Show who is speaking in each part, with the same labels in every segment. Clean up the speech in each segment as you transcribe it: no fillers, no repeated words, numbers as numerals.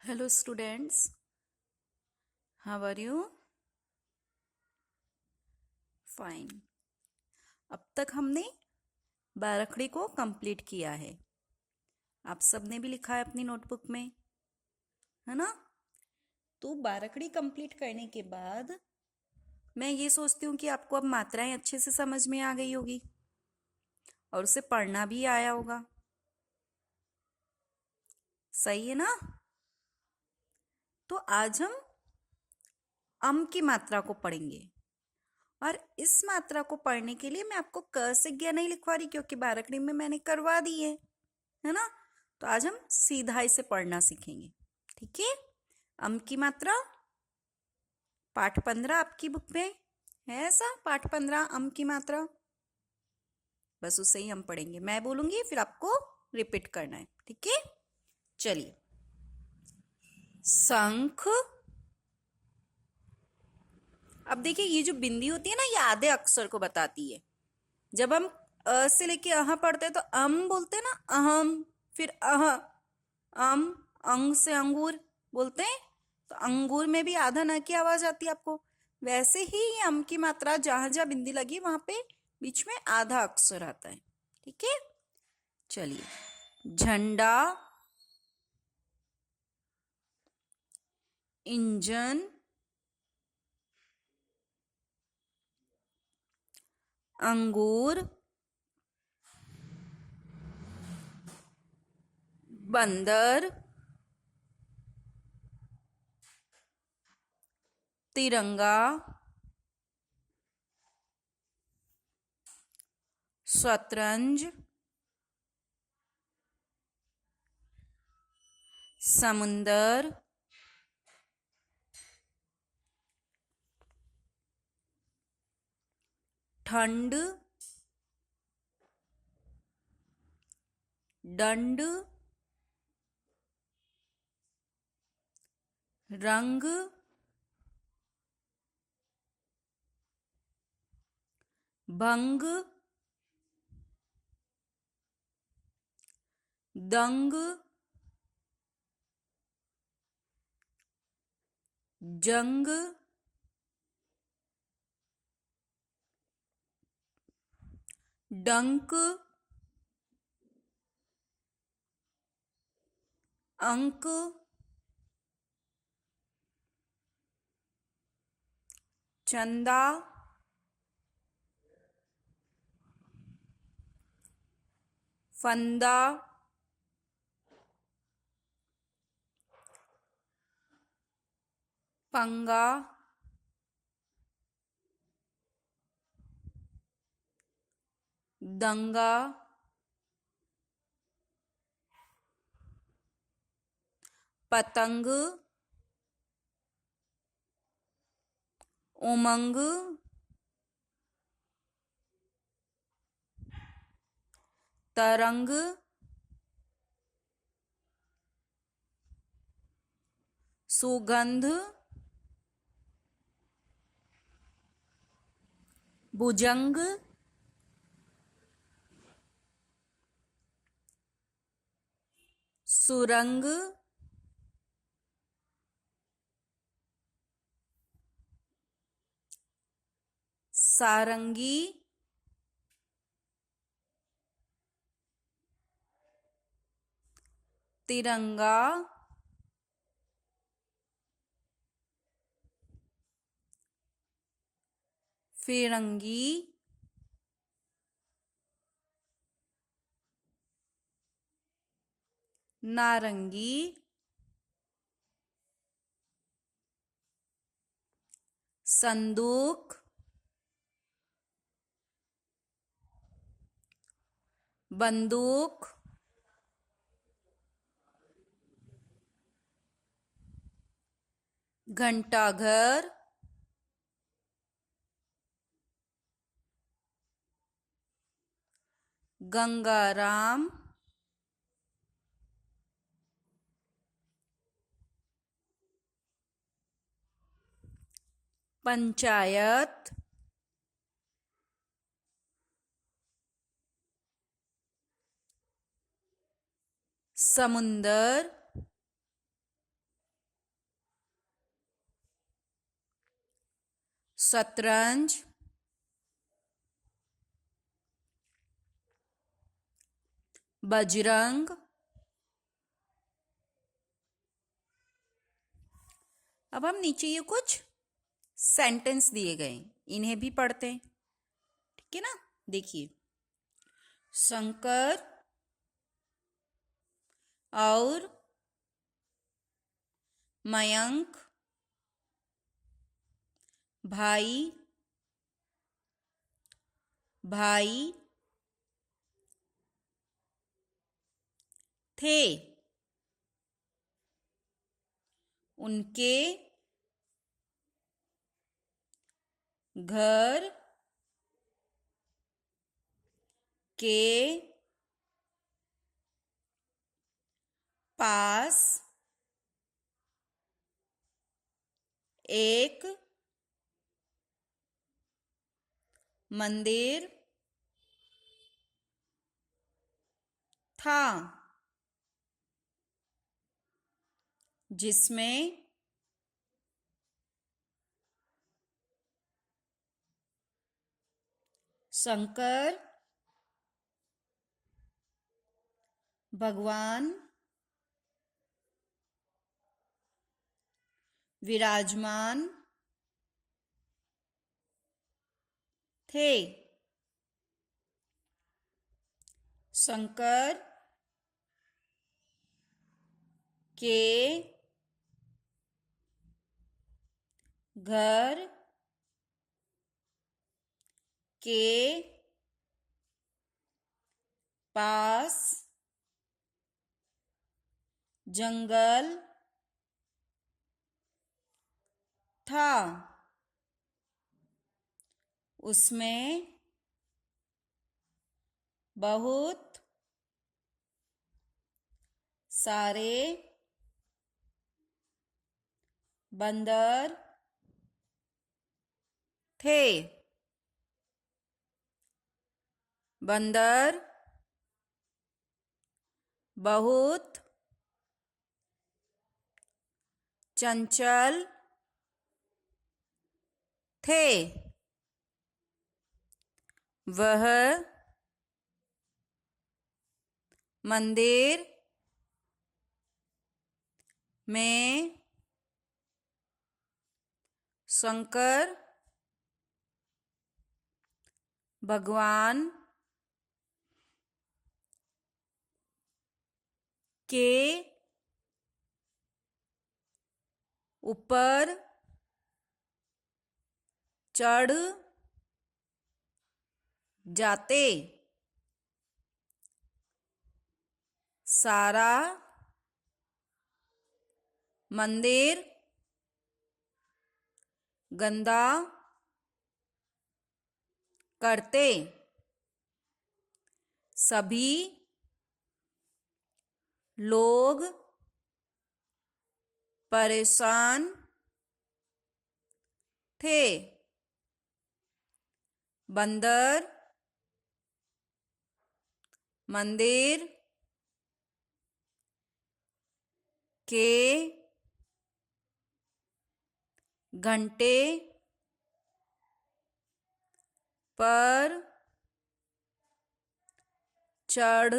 Speaker 1: Hello students, how are you? Fine. अब तक हमने बारखड़ी को कंप्लीट किया है। आप सबने भी लिखा है अपनी नोटबुक में, है ना? तो बारखड़ी कंप्लीट करने के बाद मैं ये सोचती हूँ कि आपको अब मात्राएं अच्छे से समझ में आ गई होगी और उसे पढ़ना भी आया होगा। सही है ना? तो आज हम अम की मात्रा को पढ़ेंगे और इस मात्रा को पढ़ने के लिए मैं आपको क से ज्ञ नहीं लिखवा रही क्योंकि बारखड़ी में मैंने करवा दी है ना? तो आज हम सीधा इसे पढ़ना सीखेंगे। ठीक है? अम की मात्रा पाठ 15 आपकी बुक में है। ऐसा पाठ 15 अम की मात्रा, बस उसे ही हम पढ़ेंगे। मैं बोलूंगी फिर आपको रिपीट करना है। ठीक है? चलिए। शंख। अब देखिए, ये जो बिंदी होती है ना, ये आधे अक्षर को बताती है। जब हम अ से लेके अह पढ़ते हैं तो अम बोलते हैं ना, अहम। फिर अह, अम। अंग से अंगूर बोलते हैं, तो अंगूर में भी आधा न की आवाज आती है आपको। वैसे ही ये अम की मात्रा जहां जहां बिंदी लगी वहां पे बीच में आधा अक्षर आता है। ठीक है? चलिए। झंडा, इंजन, अंगूर, बंदर, तिरंगा, शतरंज, समुंदर, ठंड, दंड, रंग, भंग, दंग, जंग, डंक, अंक, चंदा, फंदा, पंगा, दंगा, पतंग, उमंग, तरंग, सुगंध, भुजंग, सुरंग, सारंगी, तिरंगा, फिरंगी, नारंगी, संदूक, बंदूक, घंटाघर, गंगाराम, पंचायत, समुंदर, शतरंज, बजरंग। अब हम नीचे ये कुछ सेंटेंस दिए गए, इन्हें भी पढ़ते हैं, ठीक है ना। देखिए, शंकर और मयंक भाई भाई थे। उनके घर के पास एक मंदिर था जिसमें शंकर भगवान विराजमान थे। शंकर के घर के पास जंगल था, उसमें बहुत सारे बंदर थे। बंदर बहुत चंचल थे। वह मंदिर में शंकर भगवान के ऊपर चढ़ जाते। सारा मंदिर गंदा करते। सभी लोग परेशान थे। बंदर मंदिर के घंटे पर चढ़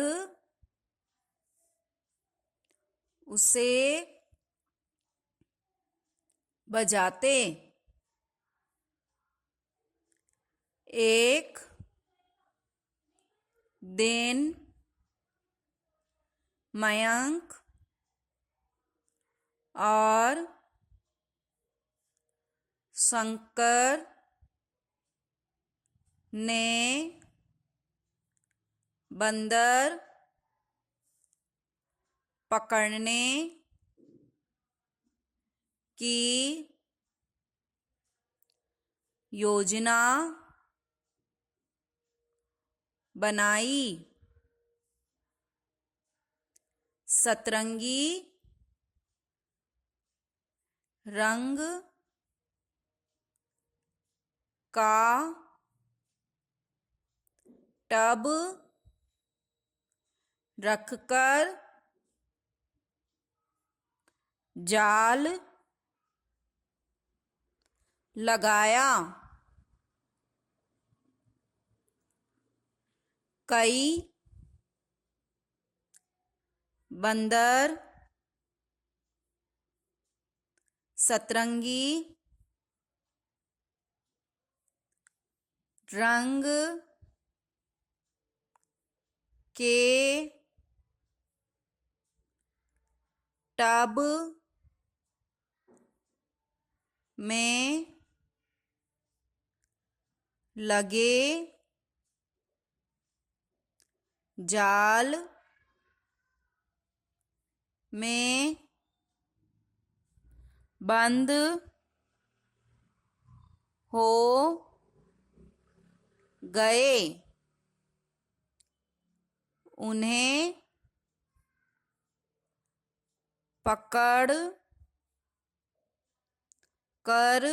Speaker 1: उसे बजाते। एक दिन मयंक और शंकर ने बंदर पकड़ने की योजना बनाई। सतरंगी रंग का टब रखकर जाल लगाया। कई, बंदर, सतरंगी, रंग के, टब में लगे, जाल में बंद हो गए, उन्हें पकड़ कर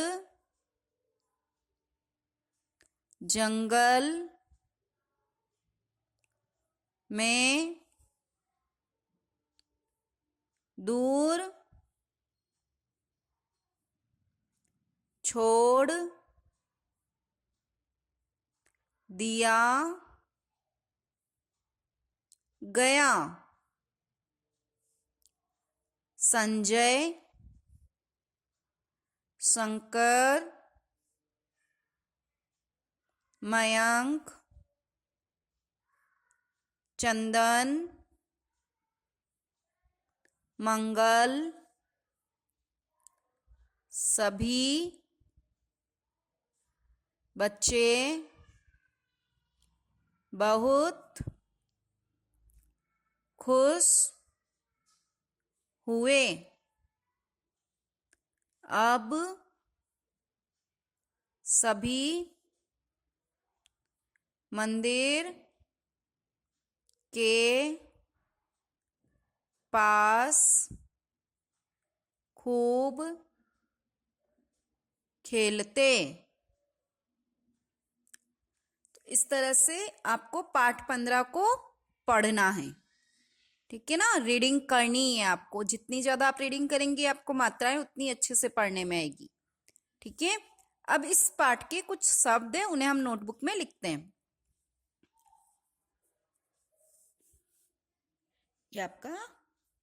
Speaker 1: जंगल में दूर छोड़ दिया गया। संजय, शंकर, मयंक, चंदन, मंगल सभी बच्चे बहुत खुश हुए। अब सभी मंदिर के पास खूब खेलते। तो इस तरह से आपको पाठ 15 को पढ़ना है। ठीक है ना, रीडिंग करनी है आपको। जितनी ज्यादा आप रीडिंग करेंगे आपको मात्राएं उतनी अच्छे से पढ़ने में आएगी। ठीक है, अब इस पाठ के कुछ शब्द हैं, उन्हें हम नोटबुक में लिखते हैं। ये आपका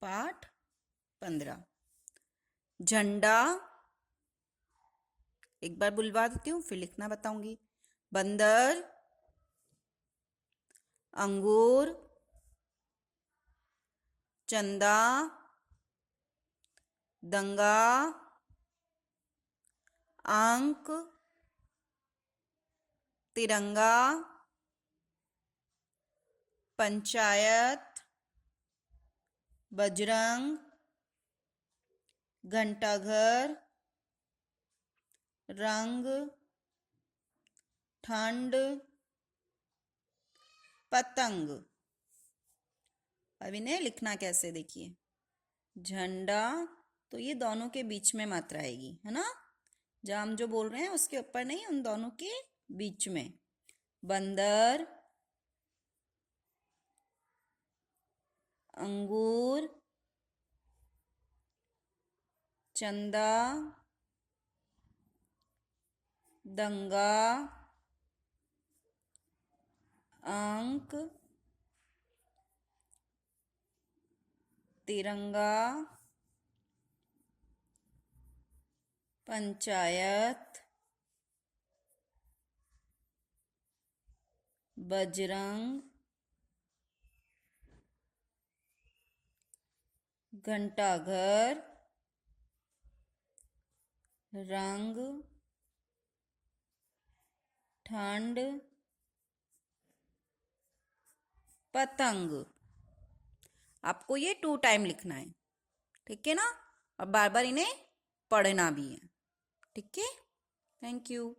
Speaker 1: पाठ 15। झंडा, एक बार बुलवा देती हूँ फिर लिखना बताऊंगी। बंदर, अंगूर, चंदा, दंगा, अंक, तिरंगा, पंचायत, बजरंग, घंटाघर, रंग, ठंड, पतंग। अब इन्हें लिखना कैसे देखिए। झंडा, तो ये दोनों के बीच में मात्रा आएगी, है ना। जहाँ हम जो बोल रहे हैं उसके ऊपर नहीं, उन दोनों के बीच में। बंदर, अंगूर, चंदा, दंगा, अंक, तिरंगा, पंचायत, बजरंग, घंटाघर, रंग, ठंड, पतंग। आपको ये 2 टाइम लिखना है। ठीक है ना, और बार बार इन्हें पढ़ना भी है। ठीक है, थैंक यू।